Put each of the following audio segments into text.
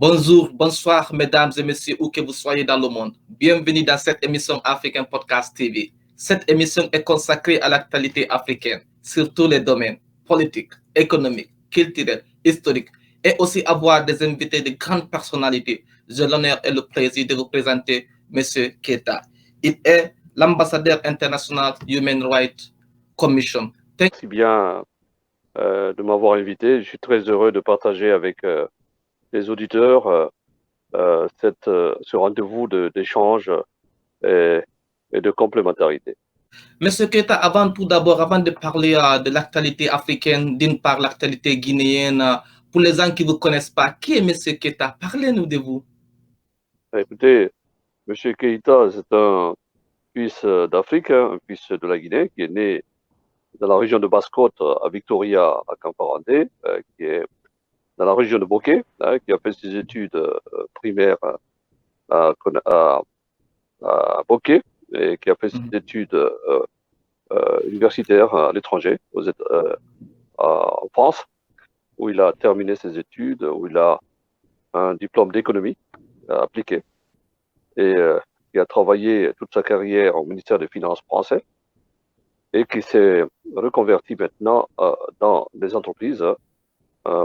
Bonjour, bonsoir, mesdames et messieurs, où que vous soyez dans le monde. Bienvenue dans cette émission African Podcast TV. Cette émission est consacrée à l'actualité africaine, sur tous les domaines, politiques, économiques, culturels, historiques, et aussi avoir des invités de grandes personnalités. J'ai l'honneur et le plaisir de vous présenter M. Keita. Il est l'ambassadeur international Human Rights Commission. Merci bien de m'avoir invité. Je suis très heureux de partager avec les auditeurs ce rendez-vous d'échange et de complémentarité. Monsieur Keita, avant de parler de l'actualité africaine, d'une part l'actualité guinéenne, pour les gens qui ne vous connaissent pas, qui est Monsieur Keita? Parlez-nous de vous. Écoutez, M. Keïta, c'est un fils d'Afrique, un fils de la Guinée, qui est né dans la région de Basse-Côte, à Victoria, à Camparanté, qui est dans la région de Bokeh, qui a fait ses études primaires à, à, à Bokeh, et qui a fait ses études universitaires à l'étranger, en France, où il a terminé ses études, où il a un diplôme d'économie appliqué et qui a travaillé toute sa carrière au ministère des Finances français et qui s'est reconverti maintenant dans les entreprises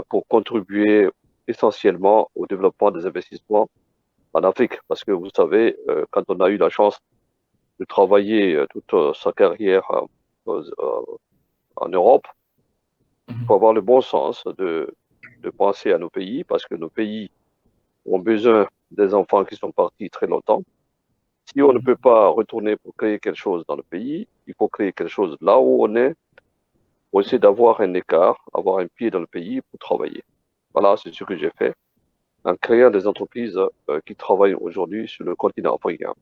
pour contribuer essentiellement au développement des investissements en Afrique. Parce que vous savez, quand on a eu la chance de travailler toute sa carrière en Europe, il faut avoir le bon sens de penser à nos pays, parce que nos pays ont besoin des enfants qui sont partis très longtemps. Si on ne peut pas retourner pour créer quelque chose dans le pays, il faut créer quelque chose là où on est, pour essayer d'avoir un écart, avoir un pied dans le pays pour travailler. Voilà, c'est ce que j'ai fait en créant des entreprises qui travaillent aujourd'hui sur le continent africain.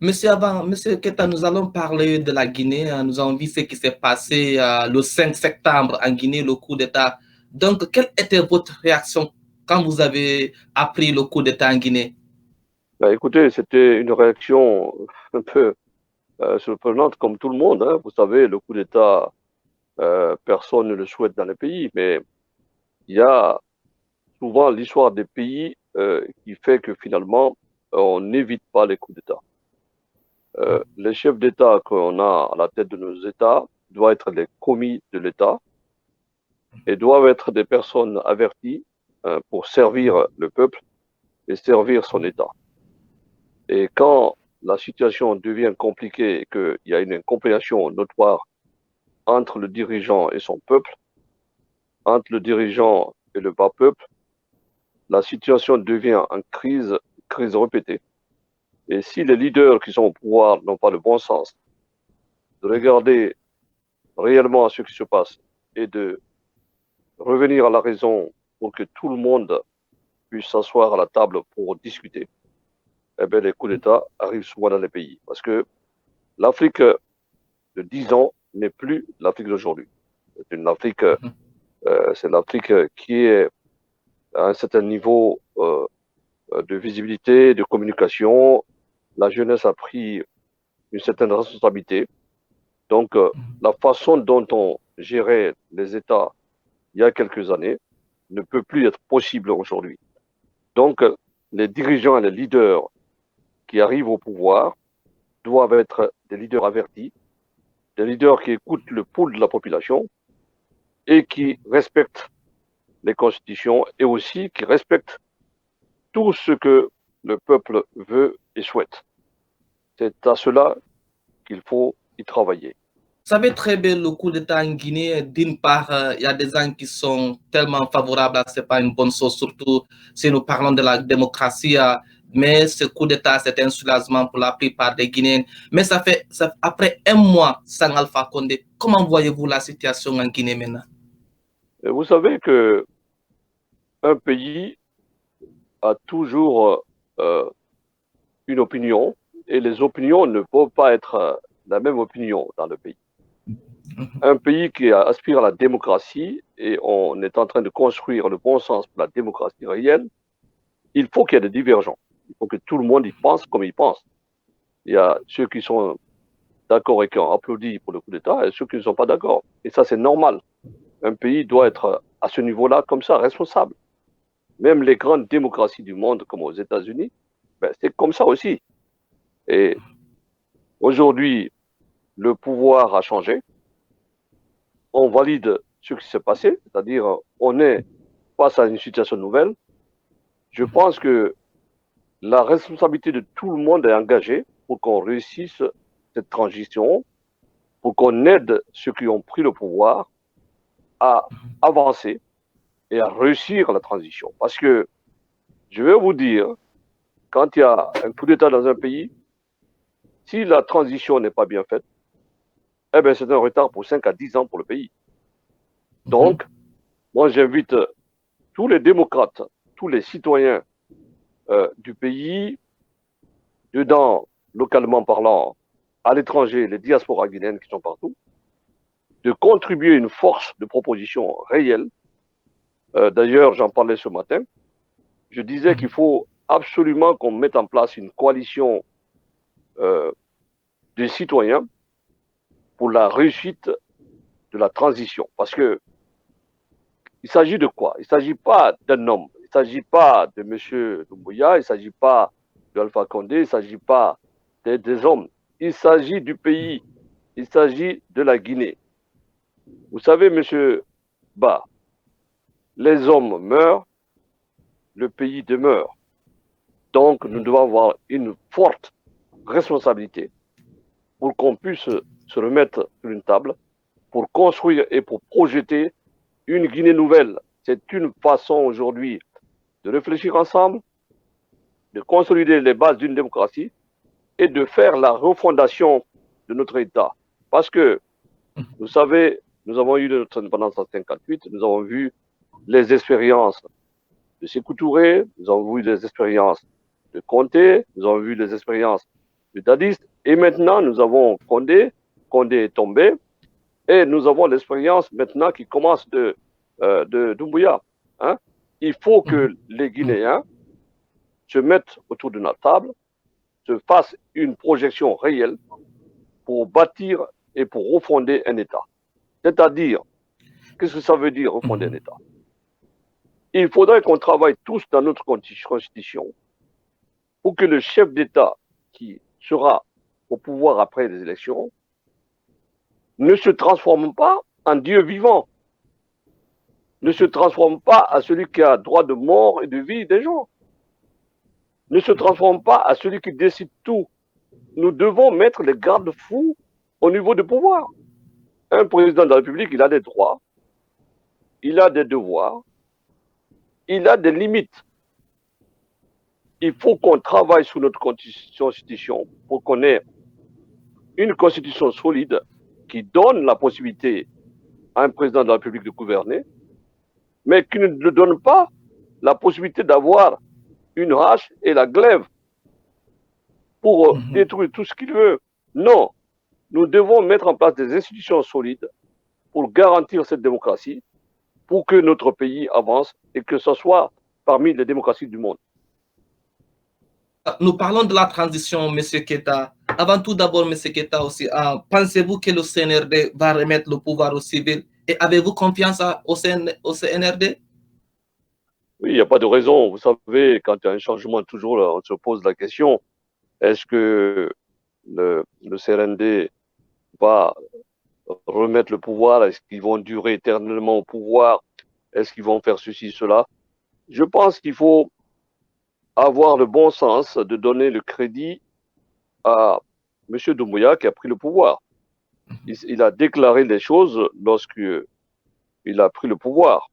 Monsieur Keita, nous allons parler de la Guinée. Nous avons vu ce qui s'est passé le 5 septembre en Guinée, le coup d'État. Donc, quelle était votre réaction quand vous avez appris le coup d'État en Guinée? Ben, écoutez, c'était une réaction un peu surprenante comme tout le monde. Hein. Vous savez, le coup d'État, personne ne le souhaite dans le pays, mais il y a souvent l'histoire des pays qui fait que finalement, on n'évite pas les coups d'État. Les chefs d'État qu'on a à la tête de nos États doivent être les commis de l'État et doivent être des personnes averties pour servir le peuple et servir son État. Et quand la situation devient compliquée et qu'il y a une incompréhension notoire entre le dirigeant et son peuple, entre le dirigeant et le bas peuple, la situation devient en crise répétée. Et si les leaders qui sont au pouvoir n'ont pas le bon sens de regarder réellement ce qui se passe et de revenir à la raison pour que tout le monde puisse s'asseoir à la table pour discuter, eh bien, les coups d'État arrivent souvent dans les pays. Parce que l'Afrique de 10 ans n'est plus l'Afrique d'aujourd'hui. C'est l'Afrique qui est à un certain niveau de visibilité, de communication. La jeunesse a pris une certaine responsabilité. Donc, la façon dont on gérait les États il y a quelques années ne peut plus être possible aujourd'hui. Donc, les dirigeants et les leaders qui arrivent au pouvoir doivent être des leaders avertis, des leaders qui écoutent le pouls de la population et qui respectent les constitutions et aussi qui respectent tout ce que le peuple veut et souhaite. C'est à cela qu'il faut y travailler. Vous savez très bien le coup d'État en Guinée. D'une part, il y a des gens qui sont tellement favorables à ce n'est pas une bonne chose, surtout si nous parlons de la démocratie. Mais ce coup d'État, c'est un soulagement pour la plupart des Guinéens. Mais après un mois sans Alpha Condé, comment voyez-vous la situation en Guinée maintenant? Et vous savez que un pays a toujours une opinion et les opinions ne peuvent pas être la même opinion dans le pays. Un pays qui aspire à la démocratie et on est en train de construire le bon sens pour la démocratie réelle, il faut qu'il y ait des divergences. Il faut que tout le monde y pense comme il pense. Il y a ceux qui sont d'accord et qui ont applaudi pour le coup d'État et ceux qui ne sont pas d'accord. Et ça, c'est normal. Un pays doit être à ce niveau-là comme ça, responsable. même les grandes démocraties du monde, comme aux États-Unis, ben, c'est comme ça aussi. Et aujourd'hui, le pouvoir a changé. On valide ce qui s'est passé, c'est-à-dire on est face à une situation nouvelle. Je pense que la responsabilité de tout le monde est engagée pour qu'on réussisse cette transition, pour qu'on aide ceux qui ont pris le pouvoir à avancer et à réussir la transition. Parce que je vais vous dire, quand il y a un coup d'État dans un pays, si la transition n'est pas bien faite, eh bien, c'est un retard pour 5 à 10 ans pour le pays. Donc, moi, j'invite tous les démocrates, tous les citoyens du pays, dedans, localement parlant, à l'étranger, les diasporas guinéennes qui sont partout, de contribuer une force de proposition réelle. D'ailleurs, j'en parlais ce matin. Je disais qu'il faut absolument qu'on mette en place une coalition des citoyens pour la réussite de la transition. Parce que il s'agit de quoi? Il ne s'agit pas d'un homme, il ne s'agit pas de M. Doumbouya, il ne s'agit pas d'Alpha Condé, il ne s'agit pas des hommes. Il s'agit du pays, il s'agit de la Guinée. Vous savez, M. Ba, les hommes meurent, le pays demeure. Donc, nous devons avoir une forte responsabilité pour qu'on puisse se remettre sur une table, pour construire et pour projeter une Guinée nouvelle. C'est une façon aujourd'hui de réfléchir ensemble, de consolider les bases d'une démocratie et de faire la refondation de notre État. Parce que, vous savez, nous avons eu notre indépendance en 1958, nous avons vu les expériences de Sékou Touré, nous avons vu les expériences de Conté, nous avons vu les expériences de Dadis, et maintenant nous avons Condé, Condé est tombé, et nous avons l'expérience maintenant qui commence de Doumbouya. Hein? Il faut que les Guinéens se mettent autour de la table, se fassent une projection réelle pour bâtir et pour refonder un État. C'est-à-dire, qu'est-ce que ça veut dire refonder un État? Il faudrait qu'on travaille tous dans notre constitution pour que le chef d'État qui sera au pouvoir après les élections ne se transforme pas en Dieu vivant, ne se transforme pas à celui qui a droit de mort et de vie des gens, ne se transforme pas à celui qui décide tout. Nous devons mettre les garde-fous au niveau du pouvoir. Un président de la République, il a des droits, il a des devoirs, il a des limites. Il faut qu'on travaille sur notre constitution pour qu'on ait une constitution solide qui donne la possibilité à un président de la République de gouverner, mais qui ne donne pas la possibilité d'avoir une hache et la glaive pour détruire tout ce qu'il veut. Non, nous devons mettre en place des institutions solides pour garantir cette démocratie, pour que notre pays avance et que ce soit parmi les démocraties du monde. Nous parlons de la transition, M. Keita. Avant tout, d'abord, M. Keita aussi, pensez-vous que le CNRD va remettre le pouvoir aux civils et avez-vous confiance au CNRD? Oui, il n'y a pas de raison. Vous savez, quand il y a un changement, toujours, on se pose la question, est-ce que le CNRD va remettre le pouvoir? Est-ce qu'ils vont durer éternellement au pouvoir? Est-ce qu'ils vont faire ceci, cela? Je pense qu'il faut avoir le bon sens de donner le crédit à M. Doumbouya qui a pris le pouvoir. Il a déclaré les choses lorsqu'il a pris le pouvoir.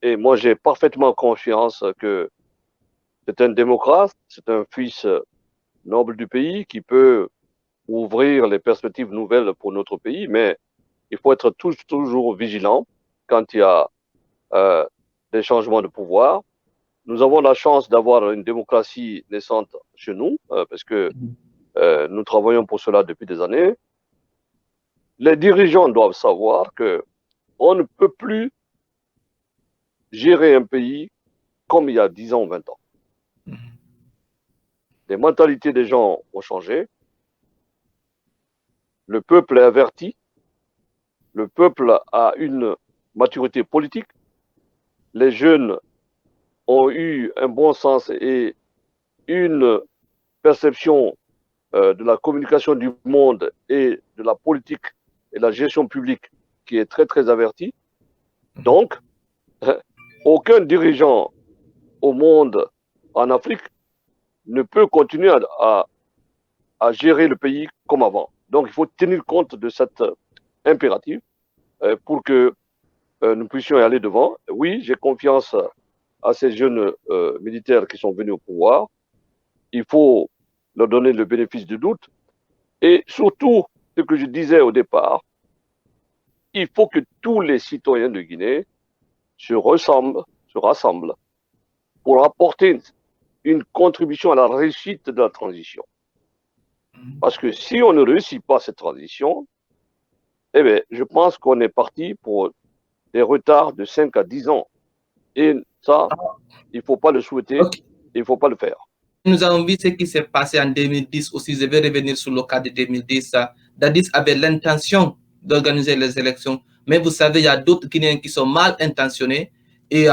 Et moi, j'ai parfaitement confiance que c'est un démocrate, c'est un fils noble du pays qui peut ouvrir les perspectives nouvelles pour notre pays, mais il faut être toujours vigilant quand il y a des changements de pouvoir. Nous avons la chance d'avoir une démocratie naissante chez nous, parce que nous travaillons pour cela depuis des années. Les dirigeants doivent savoir que on ne peut plus gérer un pays comme il y a 10 ans ou 20 ans. Les mentalités des gens ont changé. Le peuple est averti. Le peuple a une maturité politique. les jeunes ont eu un bon sens et une perception de la communication du monde et de la politique et la gestion publique qui est très, très avertie. Donc, aucun dirigeant au monde, en Afrique, ne peut continuer à gérer le pays comme avant. Donc, il faut tenir compte de cet impératif pour que nous puissions aller devant. Oui, j'ai confiance à ces jeunes militaires qui sont venus au pouvoir. Il faut leur donner le bénéfice du doute. Et surtout, ce que je disais au départ, il faut que tous les citoyens de Guinée se rassemblent pour apporter une contribution à la réussite de la transition. Parce que si on ne réussit pas cette transition, eh bien, je pense qu'on est parti pour des retards de 5 à 10 ans. Et ça, il ne faut pas le souhaiter, okay. Il ne faut pas le faire. Nous avons vu ce qui s'est passé en 2010 aussi. Je vais revenir sur le cas de 2010. Dadis avait l'intention d'organiser les élections, mais vous savez, il y a d'autres Guinéens qui sont mal intentionnés et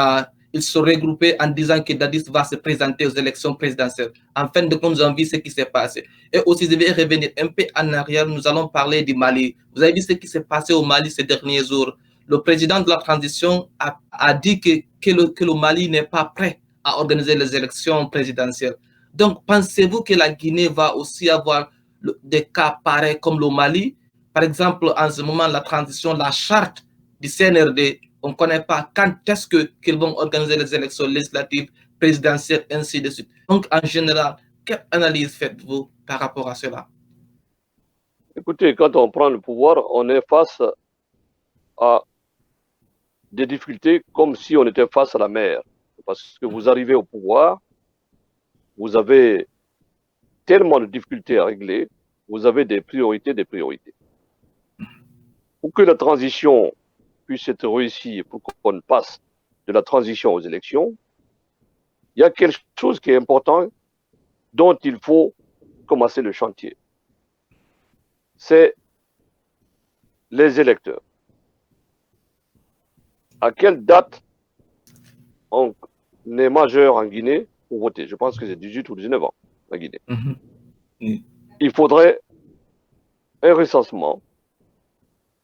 ils se regroupaient en disant que Dadis va se présenter aux élections présidentielles. En fin de compte, nous avons vu ce qui s'est passé. Et aussi, je vais revenir un peu en arrière. Nous allons parler du Mali. Vous avez vu ce qui s'est passé au Mali ces derniers jours. Le président de la transition a dit que le Mali n'est pas prêt à organiser les élections présidentielles. Donc, pensez-vous que la Guinée va aussi avoir des cas pareils comme le Mali? Par exemple, en ce moment, la transition, la charte du CNRD, on ne connaît pas quand est-ce qu'ils vont organiser les élections législatives, présidentielles, ainsi de suite. Donc, en général, quelle analyse faites-vous par rapport à cela? Écoutez, quand on prend le pouvoir, on est face à des difficultés comme si on était face à la mer. Parce que vous arrivez au pouvoir, vous avez tellement de difficultés à régler, vous avez des priorités. Pour que la transition puisse être réussie, pour qu'on passe de la transition aux élections, il y a quelque chose qui est important dont il faut commencer le chantier. C'est les électeurs. À quelle date on est majeur en Guinée pour voter? Je pense que c'est 18 ou 19 ans en Guinée. Il faudrait un recensement.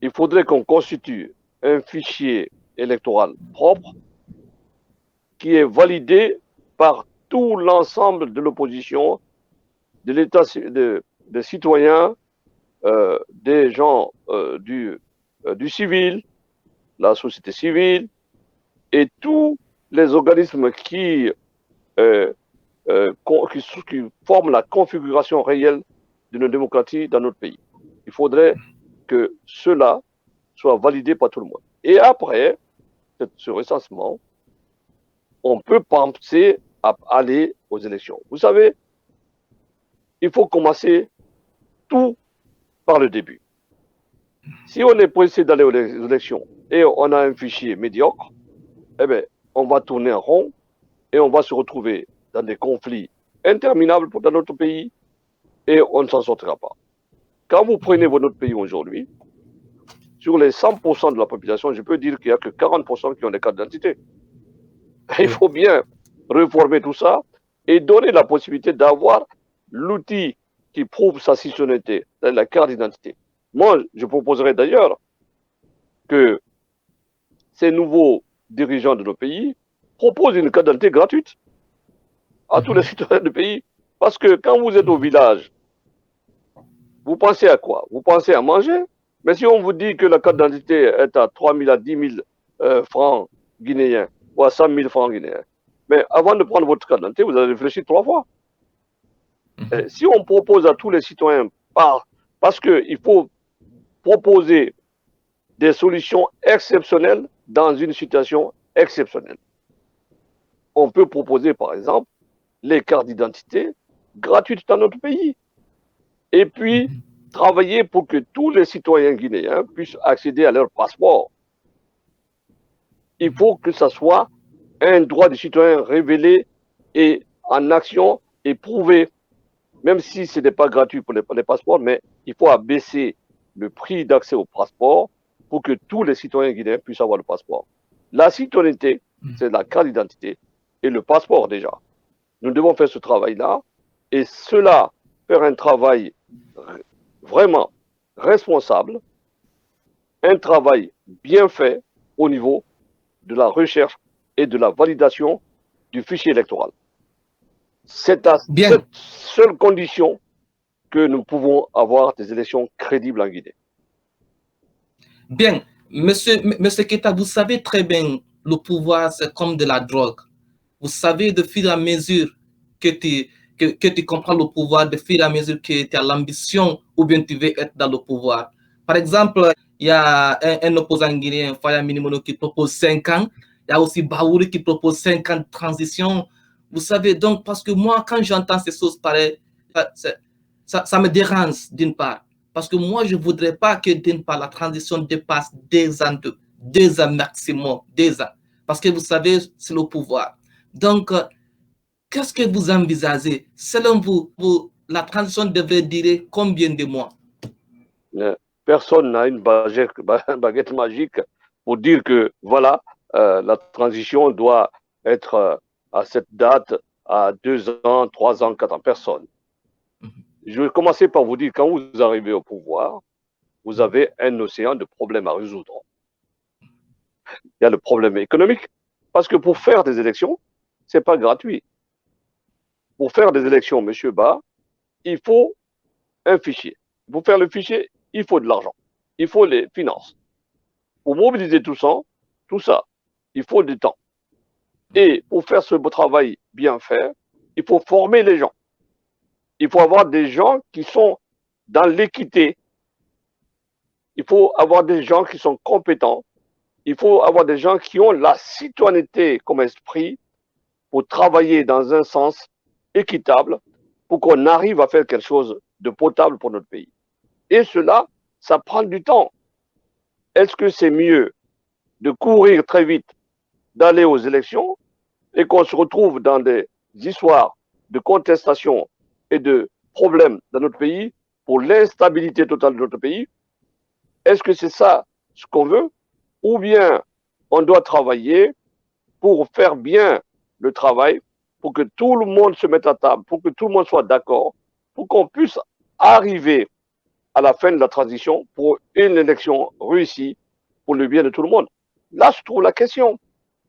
Il faudrait qu'on constitue un fichier électoral propre qui est validé par tout l'ensemble de l'opposition, de l'État, des citoyens, des gens du civil, la société civile et tous les organismes qui forment la configuration réelle d'une démocratie dans notre pays. Il faudrait que cela soit validé par tout le monde. Et après ce recensement, on peut penser à aller aux élections. Vous savez, il faut commencer tout par le début. Si on est pressé d'aller aux élections et on a un fichier médiocre, eh bien, on va tourner en rond et on va se retrouver dans des conflits interminables dans notre pays et on ne s'en sortira pas. Quand vous prenez notre pays aujourd'hui, sur les 100% de la population, je peux dire qu'il n'y a que 40% qui ont des cartes d'identité. Il faut bien réformer tout ça et donner la possibilité d'avoir l'outil qui prouve sa citoyenneté, la carte d'identité. Moi, je proposerais d'ailleurs que ces nouveaux dirigeants de nos pays proposent une carte d'identité gratuite à tous les citoyens du pays. Parce que quand vous êtes au village, vous pensez à quoi? Vous pensez à manger? Mais si on vous dit que la carte d'identité est à 3 000 à 10 000 francs guinéens ou à 100 000 francs guinéens, mais avant de prendre votre carte d'identité, vous allez réfléchir 3 fois. Si on propose à tous les citoyens, parce qu'il faut proposer des solutions exceptionnelles dans une situation exceptionnelle. On peut proposer, par exemple, les cartes d'identité gratuites dans notre pays. Et puis, travailler pour que tous les citoyens guinéens puissent accéder à leur passeport. Il faut que ce soit un droit du citoyen révélé et en action et prouvé, même si ce n'est pas gratuit pour les passeports, mais il faut abaisser le prix d'accès au passeport pour que tous les citoyens guinéens puissent avoir le passeport. La citoyenneté, c'est la carte d'identité et le passeport déjà. Nous devons faire ce travail-là et cela, faire un travail vraiment responsable, un travail bien fait au niveau de la recherche et de la validation du fichier électoral. C'est à Bien, cette seule condition que nous pouvons avoir des élections crédibles en Guinée. bien. Monsieur Keita, vous savez très bien, le pouvoir, c'est comme de la drogue. Vous savez, de fur et à mesure que tu comprends le pouvoir, de fur et à mesure que tu as l'ambition ou bien tu veux être dans le pouvoir. Par exemple, il y a un opposant guinéen, Faya Minimono, qui propose 5 ans. Il y a aussi Baouri qui propose 5 ans de transition. Vous savez, donc, parce que moi, quand j'entends ces choses pareilles, ça me dérange d'une part. Parce que moi, je ne voudrais pas que d'une part, la transition dépasse 2 ans maximum, 2 ans. Parce que vous savez, c'est le pouvoir. Donc, qu'est-ce que vous envisagez? Selon vous, la transition devrait durer combien de mois? Personne n'a une baguette magique pour dire que voilà, la transition doit être à cette date, à 2 ans, 3 ans, 4 ans. Personne. Je vais commencer par vous dire, quand vous arrivez au pouvoir, vous avez un océan de problèmes à résoudre. Il y a le problème économique, parce que pour faire des élections, c'est pas gratuit. Pour faire des élections, monsieur Ba, il faut un fichier. Pour faire le fichier, il faut de l'argent. Il faut les finances. Pour mobiliser tout ça, il faut du temps. Et pour faire ce beau travail bien fait, il faut former les gens. Il faut avoir des gens qui sont dans l'équité. Il faut avoir des gens qui sont compétents. Il faut avoir des gens qui ont la citoyenneté comme esprit pour travailler dans un sens équitable pour qu'on arrive à faire quelque chose de potable pour notre pays. Et cela, ça prend du temps. Est-ce que c'est mieux de courir très vite, d'aller aux élections et qu'on se retrouve dans des histoires de contestation et de problèmes dans notre pays pour l'instabilité totale de notre pays? Est-ce que c'est ça ce qu'on veut? Ou bien on doit travailler pour faire bien le travail, pour que tout le monde se mette à table, pour que tout le monde soit d'accord, pour qu'on puisse arriver à la fin de la transition pour une élection réussie pour le bien de tout le monde? Là se trouve la question.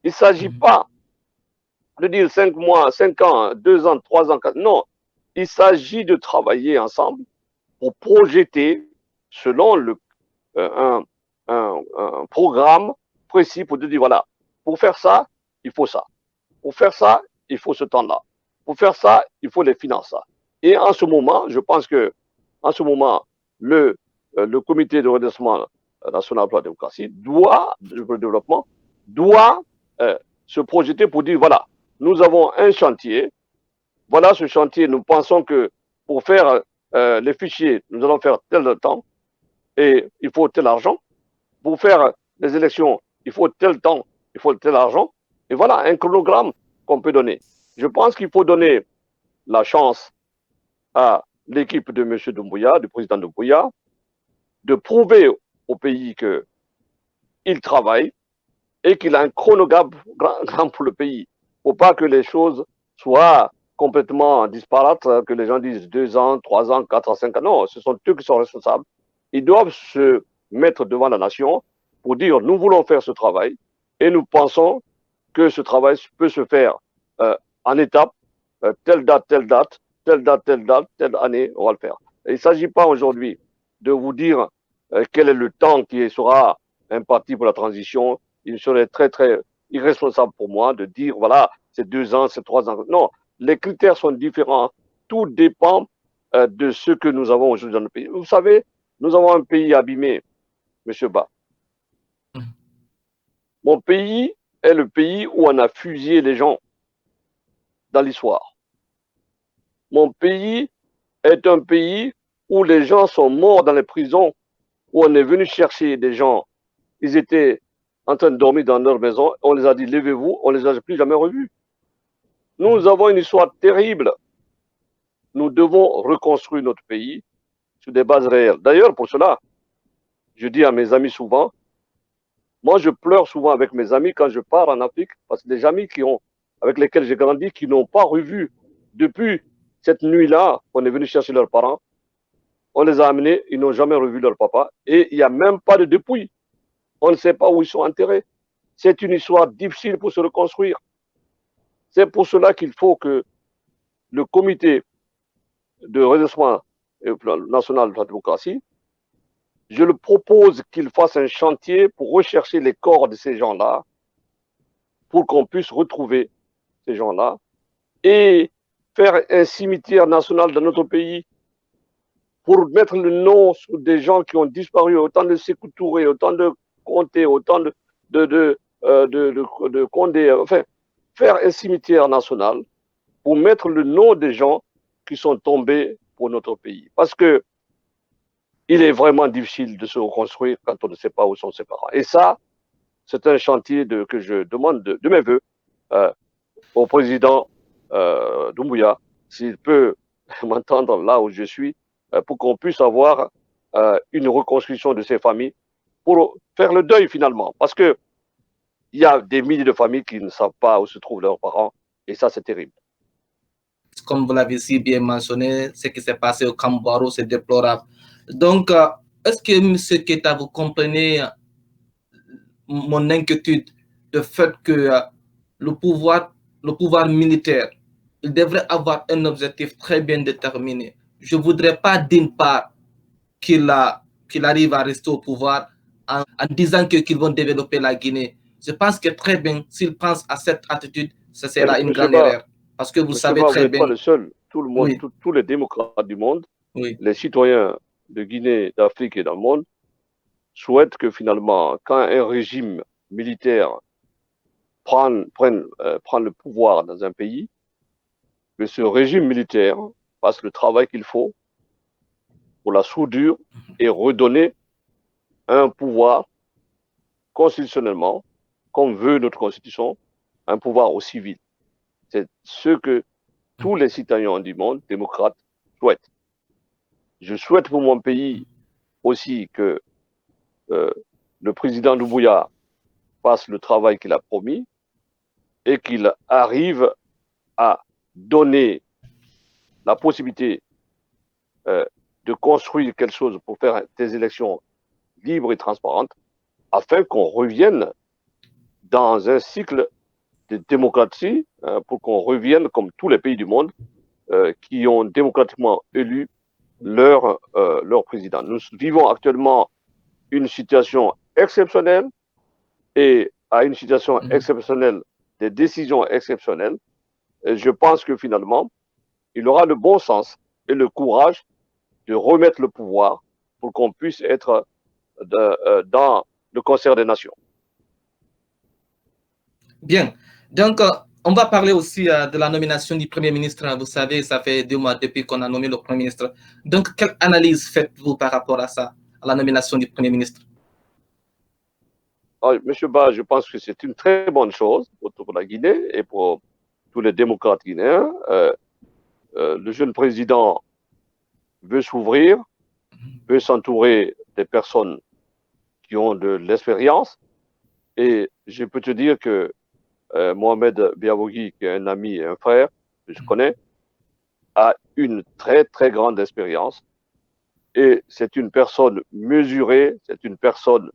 Il ne s'agit pas de dire 5 mois, 5 ans, 2 ans, 3 ans, 4 ans. Non, il s'agit de travailler ensemble pour projeter selon un, un programme précis pour te dire, voilà, pour faire ça, il faut ça. Pour faire ça, il faut ce temps-là. Pour faire ça, il faut les finances. Et en ce moment, je pense que, en ce moment, le comité de redressement national pour la démocratie le développement, doit se projeter pour dire, voilà, nous avons un chantier. Voilà ce chantier. Nous pensons que pour faire les fichiers, nous allons faire tel temps et il faut tel argent. Pour faire les élections, il faut tel temps, il faut tel argent. Et voilà un chronogramme qu'on peut donner. Je pense qu'il faut donner la chance à l'équipe de M. Doumbouya, du président Doumbouya, de prouver au pays qu'il travaille et qu'il a un chronogramme grand pour le pays. Il ne faut pas que les choses soient complètement disparates, que les gens disent 2 ans, 3 ans, 4 ans, 5 ans. Non, ce sont eux qui sont responsables. Ils doivent se mettre devant la nation pour dire nous voulons faire ce travail et nous pensons que ce travail peut se faire en étapes, telle date, telle date, telle date, telle date, telle année, on va le faire. Et il ne s'agit pas aujourd'hui de vous dire quel est le temps qui sera imparti pour la transition. Il serait très, très irresponsable pour moi de dire, voilà, c'est 2 ans, c'est 3 ans. Non, les critères sont différents. Tout dépend de ce que nous avons aujourd'hui dans le pays. Vous savez, nous avons un pays abîmé, M. Ba. Mon pays est le pays où on a fusillé les gens dans l'histoire. Mon pays est un pays où les gens sont morts dans les prisons, où on est venu chercher des gens. Ils étaient en train de dormir dans leur maison. On les a dit, levez-vous, on ne les a plus jamais revus. Nous avons une histoire terrible. Nous devons reconstruire notre pays sur des bases réelles. D'ailleurs, pour cela, je dis à mes amis souvent, Moi, je pleure souvent avec mes amis quand je pars en Afrique, parce que des amis avec lesquels j'ai grandi, qui n'ont pas revu depuis cette nuit-là, on est venu chercher leurs parents, on les a amenés, ils n'ont jamais revu leur papa, et il n'y a même pas de dépouille. On ne sait pas où ils sont enterrés. C'est une histoire difficile pour se reconstruire. C'est pour cela qu'il faut que le comité de redressement national de la démocratie, je le propose qu'il fasse un chantier pour rechercher les corps de ces gens-là, pour qu'on puisse retrouver ces gens-là, et faire un cimetière national dans notre pays pour mettre le nom sur des gens qui ont disparu, autant de Sékou Touré, autant de Conté, autant de Condé, enfin, faire un cimetière national pour mettre le nom des gens qui sont tombés pour notre pays. Parce que il est vraiment difficile de se reconstruire quand on ne sait pas où sont ses parents. Et ça, c'est un chantier que je demande de mes voeux au président Doumbouya, s'il peut m'entendre là où je suis, pour qu'on puisse avoir une reconstruction de ces familles, pour faire le deuil finalement. Parce que il y a des milliers de familles qui ne savent pas où se trouvent leurs parents, et ça, c'est terrible. Comme vous l'avez si bien mentionné, ce qui s'est passé au Cambaro, c'est déplorable. Donc, est-ce que, M. Keita, vous comprenez mon inquiétude de fait que le pouvoir militaire, il devrait avoir un objectif très bien déterminé. Je ne voudrais pas d'une part qu'il arrive à rester au pouvoir en disant qu'ils vont développer la Guinée. Je pense que très bien, s'il pense à cette attitude, ce sera une grande erreur. Parce que vous savez Ba, très vous bien. Vous n'êtes pas le seul. Tout le monde, oui. Tous les démocrates du monde, oui, les citoyens de Guinée, d'Afrique et dans le monde, souhaitent que finalement, quand un régime militaire prend le pouvoir dans un pays, que ce régime militaire fasse le travail qu'il faut pour la soudure et redonner un pouvoir constitutionnellement, comme veut notre constitution, un pouvoir aux civils. C'est ce que tous les citoyens du monde, démocrates, souhaitent. Je souhaite pour mon pays aussi que le président Doumbouya fasse le travail qu'il a promis et qu'il arrive à donner la possibilité de construire quelque chose pour faire des élections libres et transparentes, afin qu'on revienne dans un cycle de démocratie, pour qu'on revienne comme tous les pays du monde qui ont démocratiquement élu leur président. Nous vivons actuellement une situation exceptionnelle, et à une situation exceptionnelle, des décisions exceptionnelles. Et je pense que finalement, il aura le bon sens et le courage de remettre le pouvoir pour qu'on puisse être dans le concert des nations. Bien. Donc, on va parler aussi de la nomination du Premier ministre. Vous savez, ça fait 2 mois depuis qu'on a nommé le Premier ministre. Donc, quelle analyse faites-vous par rapport à ça, à la nomination du Premier ministre? Monsieur Ba, je pense que c'est une très bonne chose pour la Guinée et pour tous les démocrates guinéens. Le jeune président veut s'ouvrir, veut s'entourer des personnes qui ont de l'expérience. Et je peux te dire que Mohamed Biavogui, qui est un ami et un frère que je connais, a une très, très grande expérience. Et c'est une personne mesurée, c'est une personne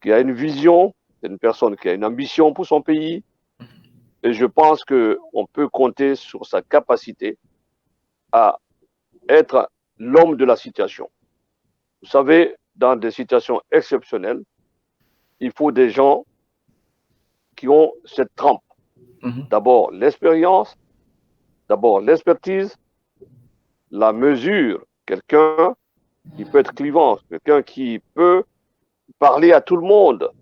qui a une vision, c'est une personne qui a une ambition pour son pays. Et je pense qu'on peut compter sur sa capacité à être l'homme de la situation. Vous savez, dans des situations exceptionnelles, il faut des gens qui ont cette trempe. D'abord l'expérience, d'abord l'expertise, la mesure, quelqu'un qui peut être clivant, quelqu'un qui peut parler à tout le monde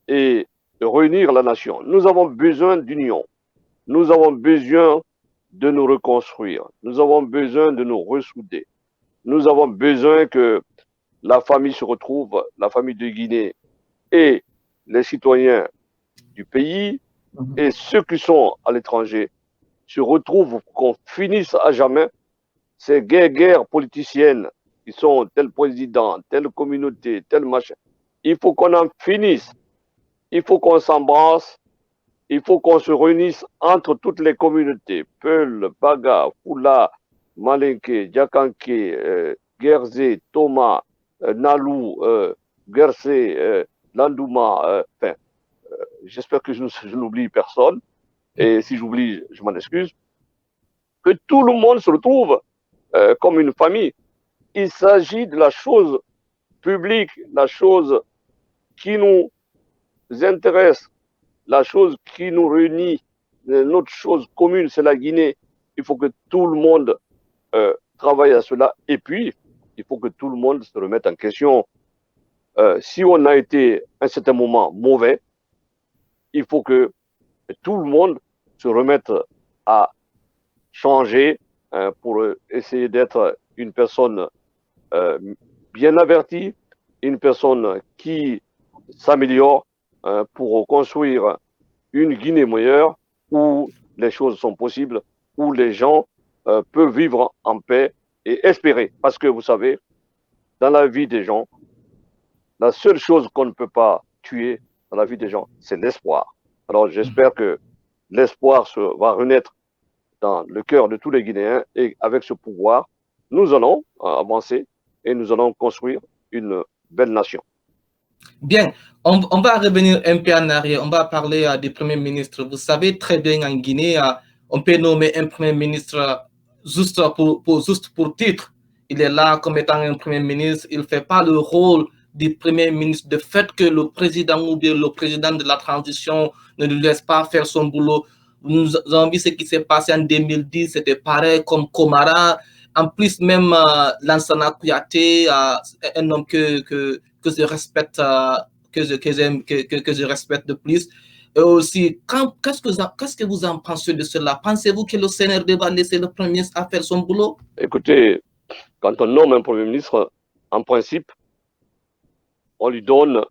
et réunir la nation. Nous avons besoin d'union. Nous avons besoin de nous reconstruire. Nous avons besoin de nous ressouder. Nous avons besoin que la famille se retrouve, la famille de Guinée et les citoyens du pays et ceux qui sont à l'étranger se retrouvent, qu'on finisse à jamais ces guerres politiciennes qui sont tel président, telle communauté, tel machin. Il faut qu'on en finisse. il faut qu'on s'embrasse, il faut qu'on se réunisse entre toutes les communautés, Peul, Baga, Fula, Malinké, Djakanké, Guerzé, Thomas, Nalou, Gersé, Landouma, enfin, j'espère que je n'oublie personne, et si j'oublie, je m'en excuse, que tout le monde se retrouve comme une famille. Il s'agit de la chose publique, la chose qui nous intéresse, la chose qui nous réunit, notre chose commune, c'est la Guinée. Il faut que tout le monde travaille à cela. Et puis, il faut que tout le monde se remette en question. Si on a été à un certain moment mauvais, il faut que tout le monde se remette à changer pour essayer d'être une personne bien avertie, une personne qui s'améliore pour construire une Guinée meilleure où les choses sont possibles, où les gens peuvent vivre en paix et espérer. Parce que vous savez, dans la vie des gens, la seule chose qu'on ne peut pas tuer dans la vie des gens, c'est l'espoir. Alors j'espère que l'espoir va renaître dans le cœur de tous les Guinéens et avec ce pouvoir, nous allons avancer et nous allons construire une belle nation. Bien, on va revenir un peu en arrière, on va parler du Premier ministre. Vous savez très bien en Guinée, on peut nommer un Premier ministre juste pour titre. Il est là comme étant un Premier ministre, il ne fait pas le rôle du Premier ministre. De fait que le président ou bien le président de la transition ne lui laisse pas faire son boulot. Nous avons vu ce qui s'est passé en 2010, c'était pareil comme Komara. En plus, même Lansana Kouyaté, un homme que je respecte, que je respecte de plus. Et aussi, qu'est-ce que vous en pensez de cela? Pensez-vous que le CNRD va laisser le Premier ministre à faire son boulot? Écoutez, quand on nomme un Premier ministre, en principe, on lui donne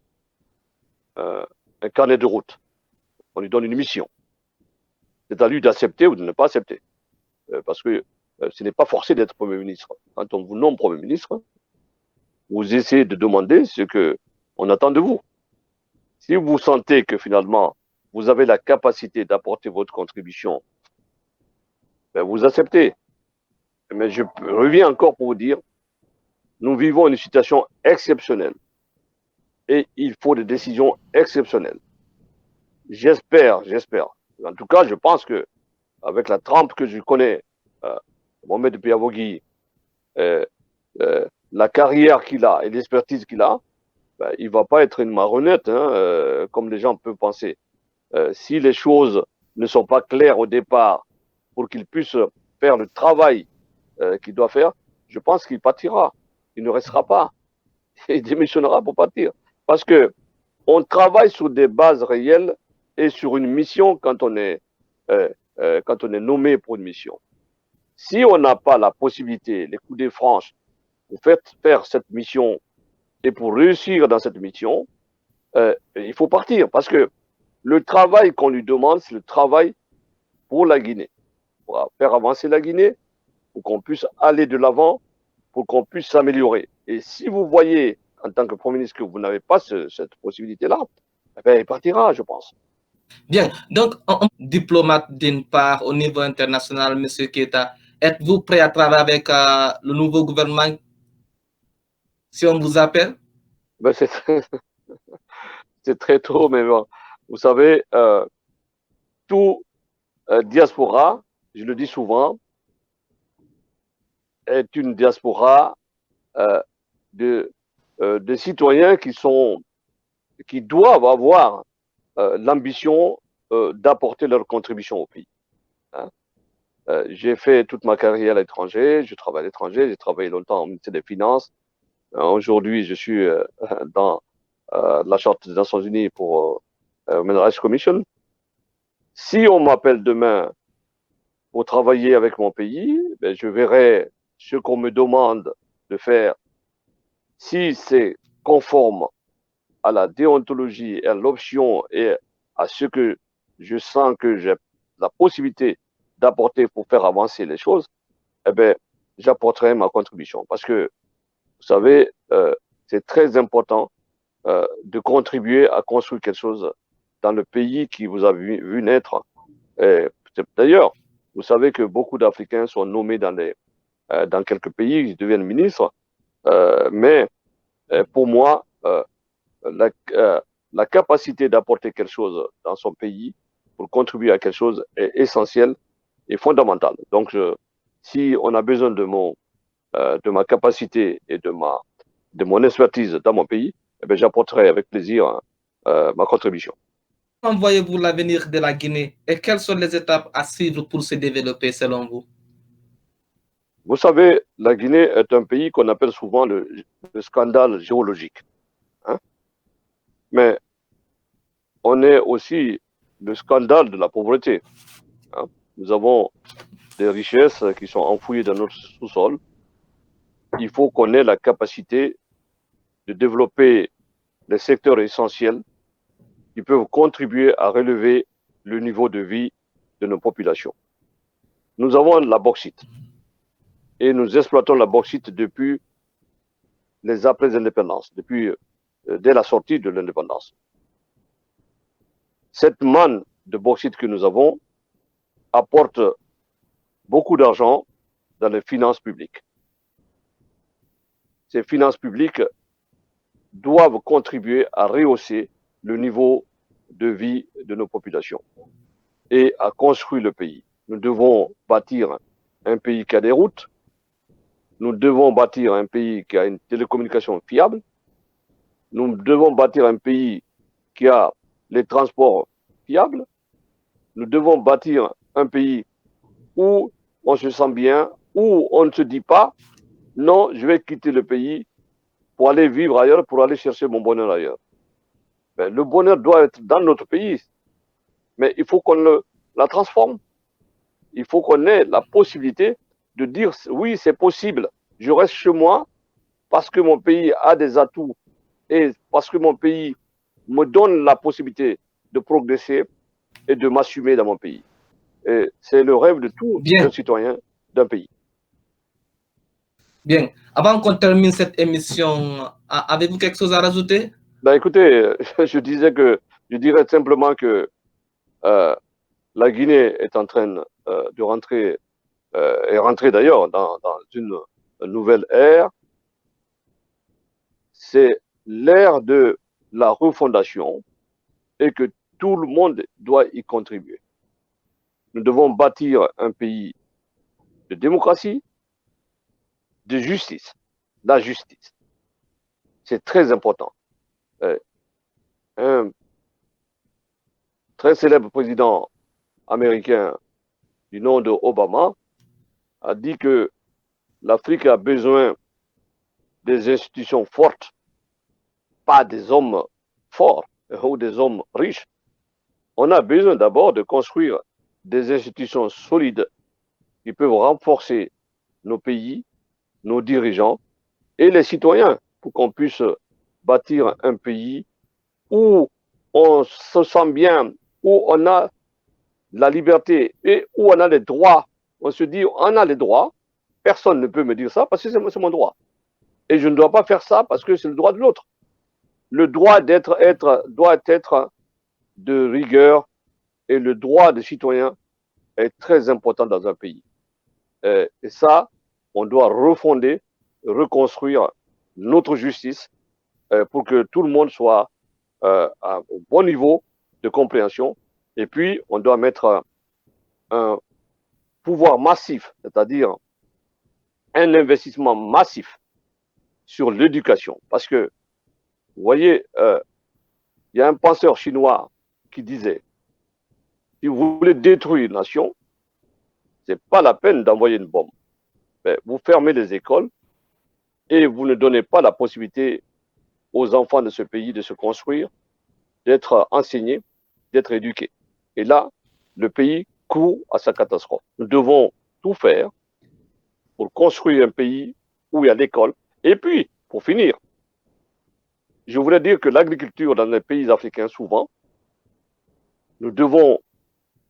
un carnet de route, on lui donne une mission. C'est à lui d'accepter ou de ne pas accepter. Parce que ce n'est pas forcé d'être Premier ministre. Quand on vous nomme Premier ministre, vous essayez de demander ce qu'on attend de vous. Si vous sentez que finalement, vous avez la capacité d'apporter votre contribution, ben vous acceptez. Mais je reviens encore pour vous dire, nous vivons une situation exceptionnelle et il faut des décisions exceptionnelles. J'espère. En tout cas, je pense que avec la trempe que je connais, Mohamed Biavogui, la carrière qu'il a et l'expertise qu'il a, ben, il ne va pas être une marionnette, comme les gens peuvent penser. Si les choses ne sont pas claires au départ pour qu'il puisse faire le travail qu'il doit faire, je pense qu'il partira. Il ne restera pas. Il démissionnera pour partir. Parce que on travaille sur des bases réelles et sur une mission quand on est nommé pour une mission. Si on n'a pas la possibilité, les coups de franche, pour faire cette mission et pour réussir dans cette mission, il faut partir. Parce que le travail qu'on lui demande, c'est le travail pour la Guinée, pour faire avancer la Guinée, pour qu'on puisse aller de l'avant, pour qu'on puisse s'améliorer. Et si vous voyez, en tant que Premier ministre, que vous n'avez pas cette possibilité-là, eh bien, il partira, je pense. Bien, donc, diplomate d'une part au niveau international, M. Keita, êtes-vous prêt à travailler avec le nouveau gouvernement si on vous appelle? Ben, c'est très tôt, mais bon, vous savez, tout diaspora, je le dis souvent, est une diaspora de citoyens qui doivent avoir l'ambition d'apporter leur contribution au pays. Hein. J'ai fait toute ma carrière à l'étranger, je travaille à l'étranger, j'ai travaillé longtemps au ministère des Finances. Aujourd'hui, je suis dans la Charte des Nations Unies pour Human Rights Commission. Si on m'appelle demain pour travailler avec mon pays, ben, je verrai ce qu'on me demande de faire. Si c'est conforme à la déontologie, à l'option et à ce que je sens que j'ai la possibilité d'apporter pour faire avancer les choses, eh bien, j'apporterai ma contribution. Parce que, vous savez, c'est très important de contribuer à construire quelque chose dans le pays qui vous a vu naître. D'ailleurs, vous savez que beaucoup d'Africains sont nommés dans quelques pays, ils deviennent ministres. Mais pour moi, la capacité d'apporter quelque chose dans son pays pour contribuer à quelque chose est essentielle et fondamentale. Donc, si on a besoin de ma capacité et de mon expertise dans mon pays, eh bien, j'apporterai avec plaisir ma contribution. Comment voyez-vous l'avenir de la Guinée et quelles sont les étapes à suivre pour se développer selon vous? Vous savez, la Guinée est un pays qu'on appelle souvent le scandale géologique. Hein? Mais on est aussi le scandale de la pauvreté. Hein? Nous avons des richesses qui sont enfouies dans notre sous-sol. Il faut qu'on ait la capacité de développer les secteurs essentiels qui peuvent contribuer à relever le niveau de vie de nos populations. Nous avons la bauxite et nous exploitons la bauxite depuis les après-indépendances, dès la sortie de l'indépendance. Cette manne de bauxite que nous avons apporte beaucoup d'argent dans les finances publiques. Ces finances publiques doivent contribuer à rehausser le niveau de vie de nos populations et à construire le pays. Nous devons bâtir un pays qui a des routes, nous devons bâtir un pays qui a une télécommunication fiable, nous devons bâtir un pays qui a les transports fiables, nous devons bâtir un pays où on se sent bien, où on ne se dit pas, non, je vais quitter le pays pour aller vivre ailleurs, pour aller chercher mon bonheur ailleurs. Ben, le bonheur doit être dans notre pays, mais il faut qu'on la transforme. Il faut qu'on ait la possibilité de dire, oui, c'est possible, je reste chez moi parce que mon pays a des atouts et parce que mon pays me donne la possibilité de progresser et de m'assumer dans mon pays. Et c'est le rêve de tous les citoyens d'un pays. Bien. Avant qu'on termine cette émission, avez-vous quelque chose à rajouter? Ben écoutez, je dirais simplement que la Guinée est en train de rentrer, est rentrée d'ailleurs dans une nouvelle ère. C'est l'ère de la refondation et que tout le monde doit y contribuer. Nous devons bâtir un pays de démocratie, de justice. La justice, c'est très important. Un très célèbre président américain du nom de Obama a dit que l'Afrique a besoin des institutions fortes, pas des hommes forts ou des hommes riches. On a besoin d'abord de construire des institutions solides qui peuvent renforcer nos pays, nos dirigeants et les citoyens pour qu'on puisse bâtir un pays où on se sent bien, où on a la liberté et où on a les droits. On se dit, on a les droits, personne ne peut me dire ça parce que c'est mon droit. Et je ne dois pas faire ça parce que c'est le droit de l'autre. Le droit doit être de rigueur et le droit des citoyens est très important dans un pays. Et ça, on doit refonder, reconstruire notre justice pour que tout le monde soit au bon niveau de compréhension. Et puis, on doit mettre un pouvoir massif, c'est-à-dire un investissement massif sur l'éducation. Parce que, vous voyez, il y a un penseur chinois qui disait, si vous voulez détruire une nation, c'est pas la peine d'envoyer une bombe. Mais vous fermez les écoles et vous ne donnez pas la possibilité aux enfants de ce pays de se construire, d'être enseignés, d'être éduqués. Et là, le pays court à sa catastrophe. Nous devons tout faire pour construire un pays où il y a l'école. Et puis, pour finir, je voulais dire que l'agriculture dans les pays africains, souvent, nous devons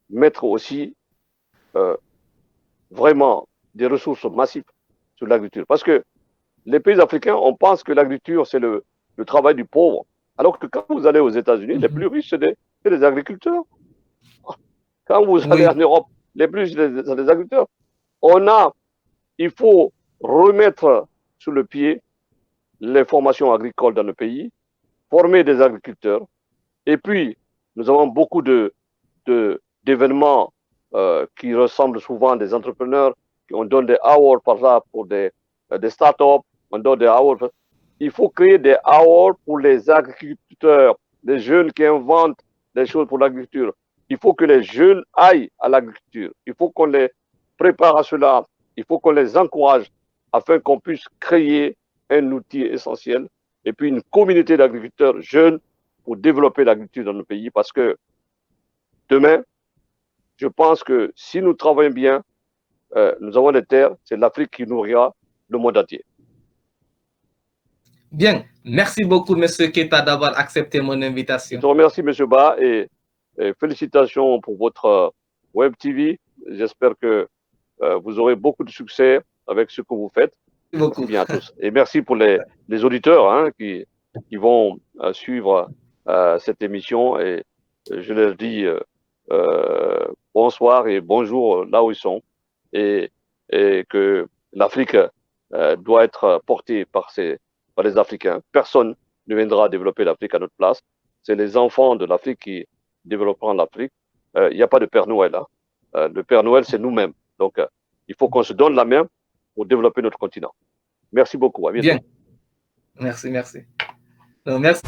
mettre aussi vraiment des ressources massives sur l'agriculture. Parce que les pays africains, on pense que l'agriculture, c'est le travail du pauvre. Alors que quand vous allez aux États-Unis, les plus riches, c'est les agriculteurs. Quand vous allez en Europe, les plus, c'est les agriculteurs. Il faut remettre sur le pied les formations agricoles dans le pays, former des agriculteurs. Et puis, nous avons beaucoup d'événements qui ressemblent souvent à des entrepreneurs. On donne des awards par là pour des startups, on donne des awards. Il faut créer des awards pour les agriculteurs, les jeunes qui inventent des choses pour l'agriculture. Il faut que les jeunes aillent à l'agriculture. Il faut qu'on les prépare à cela. Il faut qu'on les encourage afin qu'on puisse créer un outil essentiel et puis une communauté d'agriculteurs jeunes pour développer l'agriculture dans nos pays. Parce que demain, je pense que si nous travaillons bien, nous avons des terres, c'est l'Afrique qui nourrira le monde entier. Bien, merci beaucoup, M. Keita, d'avoir accepté mon invitation. Je te remercie, M. Ba, et félicitations pour votre Web TV. J'espère que vous aurez beaucoup de succès avec ce que vous faites. Merci beaucoup. Bien à tous. Et merci pour les auditeurs qui vont suivre cette émission. Et je leur dis bonsoir et bonjour là où ils sont. Et que l'Afrique doit être portée par les Africains. Personne ne viendra développer l'Afrique à notre place. C'est les enfants de l'Afrique qui développeront l'Afrique. Il n'y a pas de Père Noël. Le Père Noël, c'est nous-mêmes. Donc, il faut qu'on se donne la main pour développer notre continent. Merci beaucoup. À bientôt. Bien. Merci. Donc, merci.